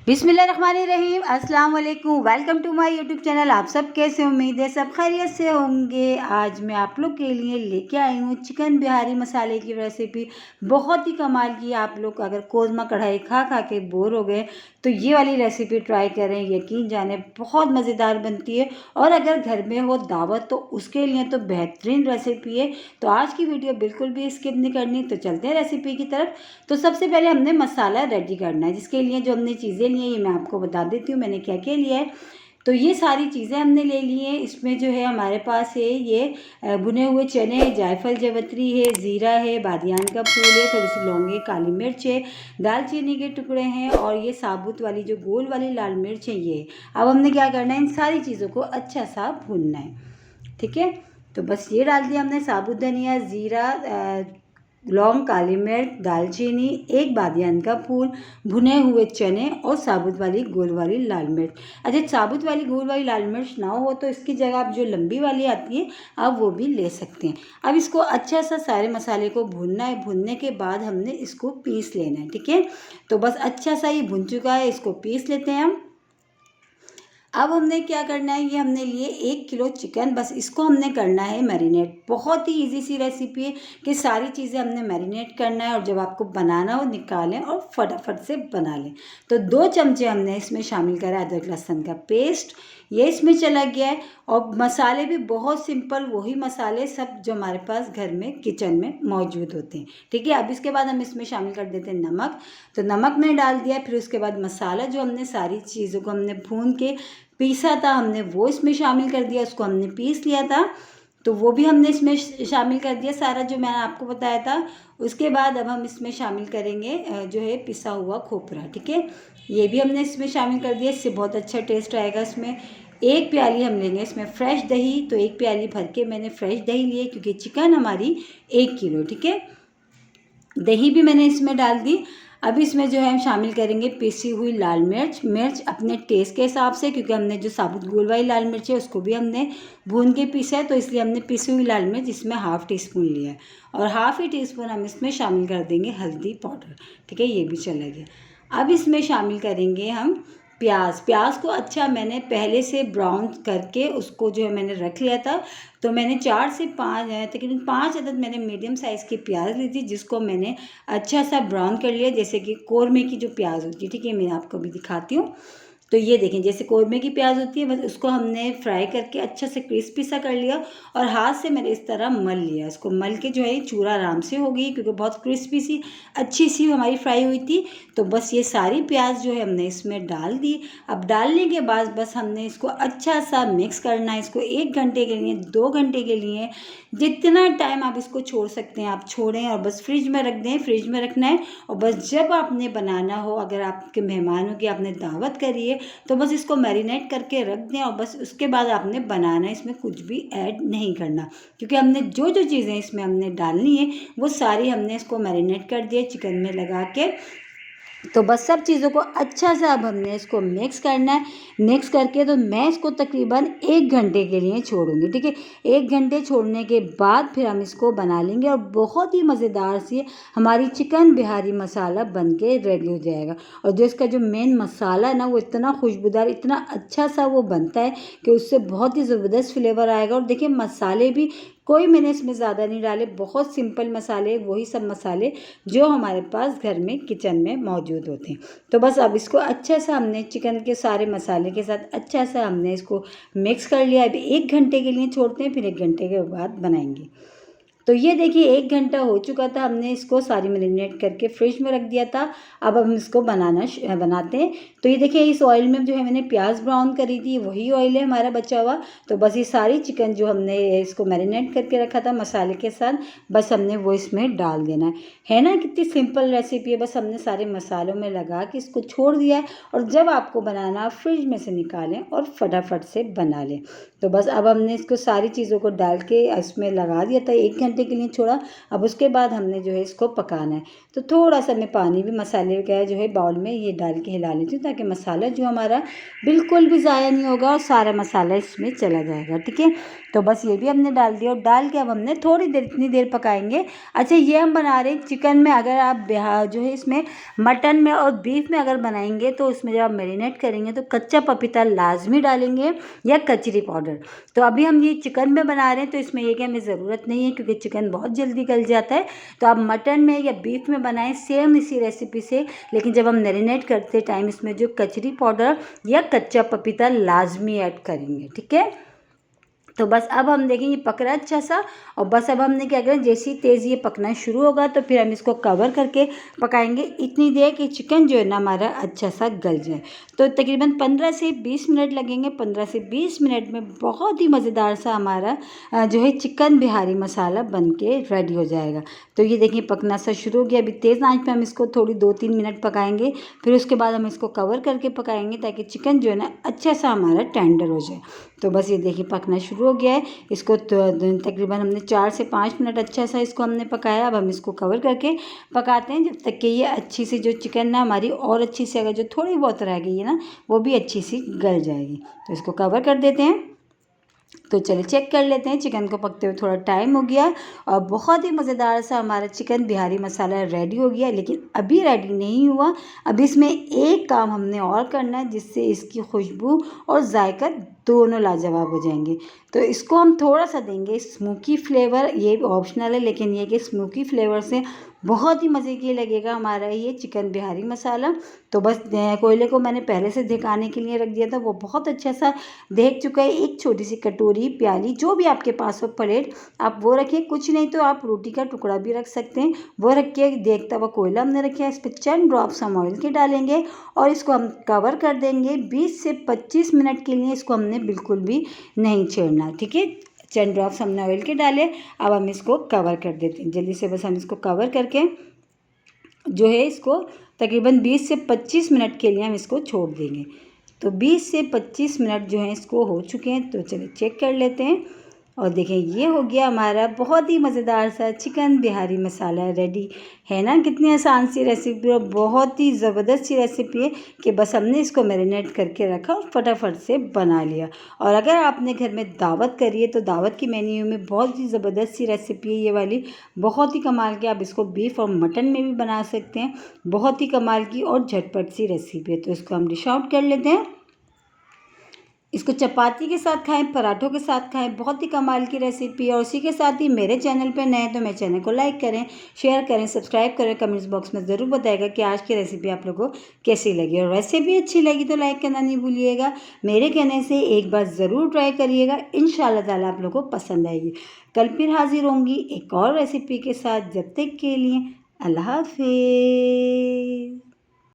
बिस्मिल्लाहिर्रहमानिर्रहीम, अस्सलाम वालेकुम। Welcome to my YouTube channel. आप सब कैसे, उम्मीद है सब खैरियत से होंगे। आज मैं आप लोग के लिए लेके आई हूँ चिकन बिहारी मसाले की रेसिपी। बहुत ही कमाल की। आप लोग अगर कोरमा कढ़ाई खा खा के बोर हो गए तो ये वाली रेसिपी ट्राई करें, यकीन जाने बहुत मज़ेदार बनती है। और अगर घर में हो दावत तो उसके लिए तो बेहतरीन रेसिपी है। तो आज की वीडियो बिल्कुल भी स्किप नहीं करनी। तो चलते हैं रेसिपी की तरफ। तो सबसे पहले हमने मसाला रेडी करना है, जिसके लिए जो हमने चीज़ें ली हैं ये मैं आपको बता देती हूँ मैंने क्या क्या लिया है। तो ये सारी चीज़ें हमने ले ली हैं। इसमें जो है हमारे पास है ये भुने हुए चने है, जायफल जवत्री है, ज़ीरा है, बादियान का फूल है, थोड़ी सी लौंग है, काली मिर्च है, दालचीनी के टुकड़े हैं और ये साबुत वाली जो गोल वाली लाल मिर्च है ये। अब हमने क्या करना है, इन सारी चीज़ों को अच्छा सा भूनना है। ठीक है, तो बस ये डाल दिया हमने, साबुत धनिया, ज़ीरा, लौंग, काली मिर्च, दालचीनी, एक बादियान का फूल, भुने हुए चने और साबुत वाली गोल वाली लाल मिर्च। अच्छा, साबुत वाली गोल वाली लाल मिर्च ना हो तो इसकी जगह आप जो लंबी वाली आती है आप वो भी ले सकते हैं। अब इसको अच्छा सा सारे मसाले को भूनना है। भूनने के बाद हमने इसको पीस लेना है। ठीक है, तो बस अच्छा सा ये भुन चुका है, इसको पीस लेते हैं हम। अब हमने क्या करना है, ये हमने लिए 1 किलो चिकन, बस इसको हमने करना है मैरिनेट। बहुत ही इजी सी रेसिपी है कि सारी चीज़ें हमने मैरिनेट करना है और जब आपको बनाना हो निकालें और फटाफट से बना लें। तो 2 चमचे हमने इसमें शामिल करा अदरक लहसुन का पेस्ट, ये इसमें चला गया है। और मसाले भी बहुत सिंपल, वही मसाले सब जो हमारे पास घर में किचन में मौजूद होते हैं। ठीक है, अब इसके बाद हम इसमें शामिल कर देते हैं नमक। तो नमक मैंने डाल दिया। फिर उसके बाद मसाला जो हमने सारी चीज़ों को हमने भून के पीसा था हमने वो इसमें शामिल कर दिया। उसको हमने पीस लिया था तो वो भी हमने इसमें शामिल कर दिया, सारा जो मैंने आपको बताया था। उसके बाद अब हम इसमें शामिल करेंगे जो है पिसा हुआ खोपरा। ठीक है, ये भी हमने इसमें शामिल कर दिया, इससे बहुत अच्छा टेस्ट आएगा इसमें। 1 प्याली हम लेंगे इसमें फ्रेश दही। तो 1 प्याली भर के मैंने फ्रेश दही ली है क्योंकि चिकन हमारी 1 किलो। ठीक है, दही भी मैंने इसमें डाल दी। अब इसमें जो है हम शामिल करेंगे पिसी हुई लाल मिर्च। मिर्च अपने टेस्ट के हिसाब से, क्योंकि हमने जो साबुत गोल वाली लाल मिर्च है उसको भी हमने भून के पीसा है, तो इसलिए हमने पिसी हुई लाल मिर्च इसमें ½ टीस्पून लिया है। और ½ ही टीस्पून हम इसमें शामिल कर देंगे हल्दी पाउडर। ठीक है, ये भी चला गया। अब इसमें शामिल करेंगे हम प्याज। प्याज को अच्छा मैंने पहले से ब्राउन करके उसको जो है मैंने रख लिया था। तो मैंने 4 से 5 तकरीबन 5 अदद मैंने मीडियम साइज़ की प्याज ली थी, जिसको मैंने अच्छा सा ब्राउन कर लिया, जैसे कि कौरमे की जो प्याज होती है। ठीक है, मैं आपको भी दिखाती हूँ। तो ये देखें, जैसे कौरमे की प्याज होती है, बस उसको हमने फ्राई करके अच्छा से क्रिस्पी सा कर लिया और हाथ से मैंने इस तरह मल लिया। इसको मल के जो है चूरा आराम से हो गई, क्योंकि बहुत क्रिस्पी सी अच्छी सी हमारी फ्राई हुई थी। तो बस ये सारी प्याज जो है हमने इसमें डाल दी। अब डालने के बाद बस हमने इसको अच्छा सा मिक्स करना है। इसको 1 घंटे के लिए, 2 घंटे के लिए, जितना टाइम आप इसको छोड़ सकते हैं आप छोड़ें और बस फ्रिज में रख दें। फ्रिज में रखना है और बस जब आपने बनाना हो, अगर आपके मेहमानों की आपने दावत करी है तो बस इसको मैरिनेट करके रख दें और बस उसके बाद आपने बनाना है। इसमें कुछ भी ऐड नहीं करना, क्योंकि हमने जो जो चीज़ें इसमें हमने डालनी है वो सारी हमने इसको मैरिनेट कर दिया चिकन में लगा के। तो बस सब चीज़ों को अच्छा से अब हमने इसको मिक्स करना है। मिक्स करके तो मैं इसको तकरीबन 1 घंटे के लिए छोड़ूंगी। ठीक है, 1 घंटे छोड़ने के बाद फिर हम इसको बना लेंगे और बहुत ही मज़ेदार सी हमारी चिकन बिहारी मसाला बन के रेडी हो जाएगा। और जो इसका जो मेन मसाला है ना, वो इतना खुशबूदार, इतना अच्छा सा वो बनता है कि उससे बहुत ही ज़बरदस्त फ्लेवर आएगा। और देखिए, मसाले भी कोई मैंने इसमें ज़्यादा नहीं डाले, बहुत सिंपल मसाले, वही सब मसाले जो हमारे पास घर में किचन में मौजूद होते हैं। तो बस अब इसको अच्छा सा हमने चिकन के सारे मसाले के साथ अच्छा सा हमने इसको मिक्स कर लिया। अभी 1 घंटे के लिए छोड़ते हैं, फिर 1 घंटे के बाद बनाएंगे। तो ये देखिए 1 घंटा हो चुका था, हमने इसको सारी मैरिनेट करके फ्रिज में रख दिया था। अब हम इसको बनाते हैं। तो ये देखिए, इस ऑयल में जो है मैंने प्याज ब्राउन करी थी वही ऑयल है हमारा बचा हुआ। तो बस ये सारी चिकन जो हमने इसको मैरिनेट करके रखा था मसाले के साथ, बस हमने वो इसमें डाल देना है ना। कितनी सिंपल रेसिपी है, बस हमने सारे मसालों में लगा के इसको छोड़ दिया है। और जब आपको बनाना फ्रिज में से निकालें और फटाफट से बना लें। तो बस अब हमने इसको सारी चीज़ों को डाल के इसमें लगा दिया था। 1 घंटे के लिए छोड़ा। अब उसके बाद हमने जो है इसको पकाना है। तो थोड़ा सा मैं पानी भी मसाले का जो है बाउल में ये डाल के हिला लेती हूँ, ताकि मसाला जो हमारा बिल्कुल भी ज़ाया नहीं होगा और सारा मसाला इसमें चला जाएगा। ठीक है, तो बस ये भी हमने डाल दिया और डाल के अब हमने थोड़ी देर, इतनी देर पकाएंगे। अच्छा, ये हम बना रहे हैं चिकन में। अगर आप जो है इसमें मटन में और बीफ में अगर बनाएंगे तो उसमें जब आप मैरिनेट करेंगे तो कच्चा पपीता लाजमी डालेंगे या कचरी पाउडर। तो अभी हम ये चिकन में बना रहे हैं तो इसमें ये कि हमें ज़रूरत नहीं है, क्योंकि चिकन बहुत जल्दी गल जाता है। तो आप मटन में या बीफ में बनाएं सेम इसी रेसिपी से, लेकिन जब हम मैरिनेट करते टाइम इसमें जो कचरी पाउडर या कच्चा पपीता लाजमी ऐड करेंगे। ठीक है, तो बस अब हम देखेंगे पक रहा है अच्छा सा। और बस अब हमने क्या करें, जैसे ही तेज़ ये पकना शुरू होगा तो फिर हम इसको कवर करके पकाएंगे इतनी देर कि चिकन जो है ना हमारा अच्छा सा गल जाए। तो तकरीबन 15 से 20 मिनट लगेंगे। 15 से 20 मिनट में बहुत ही मज़ेदार सा हमारा जो है चिकन बिहारी मसाला बन के रेडी हो जाएगा। तो ये देखिए पकना सा शुरू हो गया। अभी तेज़ आंच पे हम इसको थोड़ी 2-3 मिनट पकाएंगे, फिर उसके बाद हम इसको कवर करके पकाएंगे ताकि चिकन जो है ना अच्छा सा हमारा टेंडर हो जाए। तो बस ये देखिए पकना शुरू हो गया है। इसको तकरीबन हमने 4 से 5 मिनट अच्छा सा इसको हमने पकाया। अब हम इसको कवर करके पकाते हैं जब तक कि ये अच्छी सी जो चिकन ना हमारी और अच्छी सी, अगर जो थोड़ी बहुत रह गई है ना वो भी अच्छी सी गल जाएगी। तो इसको कवर कर देते हैं। तो चलिए चेक कर लेते हैं, चिकन को पकते हुए थोड़ा टाइम हो गया और बहुत ही मज़ेदार सा हमारा चिकन बिहारी मसाला रेडी हो गया। लेकिन अभी रेडी नहीं हुआ, अभी इसमें एक काम हमने और करना है जिससे इसकी खुशबू और जायका दोनों लाजवाब हो जाएंगे। तो इसको हम थोड़ा सा देंगे स्मोकी फ्लेवर, ये भी ऑप्शनल है, लेकिन ये कि स्मोकी फ्लेवर से बहुत ही मज़े की लगेगा हमारा ये चिकन बिहारी मसाला। तो बस कोयले को मैंने पहले से दिखाने के लिए रख दिया था, वो बहुत अच्छा सा देख चुका है। एक छोटी सी कटोरी, प्याली, जो भी आपके पास हो, प्लेट, आप वो रखिए। कुछ नहीं तो आप रोटी का टुकड़ा भी रख सकते हैं, वो रख के देखता हुआ कोयला हमने रखा है। इस पर चंद ड्रॉप्स हम ऑयल के डालेंगे और इसको हम कवर कर देंगे 20 से 25 मिनट के लिए। इसको हमने बिल्कुल भी नहीं छेड़ना। ठीक है, चंद ड्रॉप्स हमने ऑयल के डाले। अब हम इसको कवर कर देते हैं जल्दी से। बस हम इसको कवर करके जो है इसको तकरीबन 20 से 25 मिनट के लिए हम इसको छोड़ देंगे। तो 20 से 25 मिनट जो हैं इसको हो चुके हैं। तो चलिए चेक कर लेते हैं और देखें ये हो गया हमारा बहुत ही मज़ेदार सा चिकन बिहारी मसाला रेडी है ना। कितनी आसान सी रेसिपी और बहुत ही ज़बरदस्त सी रेसिपी है कि बस हमने इसको मैरिनेट करके रखा और फटाफट से बना लिया। और अगर आपने घर में दावत करी है तो दावत की मेन्यू में बहुत ही ज़बरदस्त सी रेसिपी है ये वाली, बहुत ही कमाल की। आप इसको बीफ और मटन में भी बना सकते हैं, बहुत ही कमाल की और झटपट सी रेसिपी है। तो इसको हम डिश आउट कर लेते हैं। इसको चपाती के साथ खाएं, पराठों के साथ खाएं, बहुत ही कमाल की रेसिपी है। और उसी के साथ ही मेरे चैनल पे नए तो मेरे चैनल को लाइक करें, शेयर करें, सब्सक्राइब करें। कमेंट्स बॉक्स में ज़रूर बताएगा कि आज की रेसिपी आप लोगों को कैसी लगी। और रेसिपी अच्छी लगी तो लाइक करना नहीं भूलिएगा। मेरे कहने से एक बार ज़रूर ट्राई करिएगा, इंशाल्लाह ताला आप लोगों को पसंद आएगी। कल फिर हाजिर होंगी एक और रेसिपी के साथ। जब तक के लिए अल्लाह हाफिज़।